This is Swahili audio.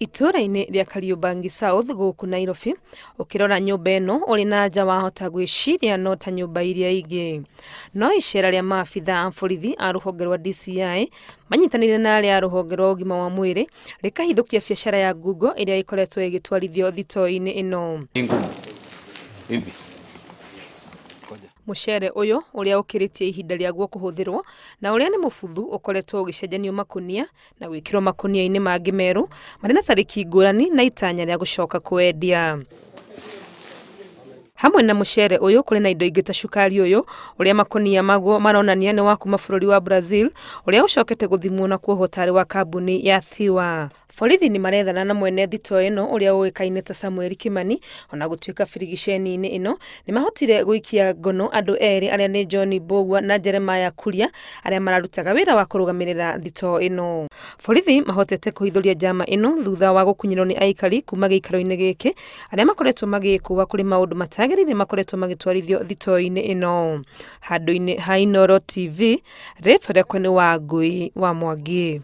Itũra-inĩ rĩa Kariobangi South gũkũ Nairobi, ukirora nyũmba ĩno uri na nja wahota gwĩciria no ta nyũmba iria ingĩ. No icera rĩa Mabithaa borithi a ruhonge rwa DCI manyitanĩire na arĩa a ruhonge rwa ũgima wa mwĩrĩ rĩkahithũkia biacara ya ngungo ĩrĩa ĩkoretwo ĩgĩtwarithio thitoo-inĩ ĩno. Muceere uyu uria ukiritie ihinda rĩaguo kuhuthirwo na uria ni mubuthu ukoretwo ugicenjanio makunia na gwikirwo makunia-ini mangi meru marĩ na tariki ngũrani na itanya rĩa gucoka kwendia. Hamwe na muceere uyu kuri na indo ingĩ ta cukari uyu uria makunia maguo maronania ni wa kuma bũrũri wa Brazil uria ucokete guthimwo na kuohwo tarĩ wa kambuni ya thiwa. Borithi ni marethana na mwene thitoo ĩno uria ũĩkaine ta Samuel Kimani, ona gũtuĩka birigiceni-inĩ ĩno ni mahotire gũikia ngono andũ erĩ arĩa ni John Mbugua na Jeremiah Kuria arĩa mararutaga wĩra wa kũrũgamĩrĩra thitoo ĩno. Borithi mahotete kũhithũria njama ĩno thutha wa gukunyirwo ni aikari kuma gĩikaro-inĩ gĩkĩ arĩa makoretwo magĩkũa kũrĩ maũndũ matagĩrĩire makoretwo magĩtwarithio thitoo-inĩ ĩno. Handũ-inĩ ha Inooro TV, rĩtwa rĩakwa nĩ Wangui wa Mwangi.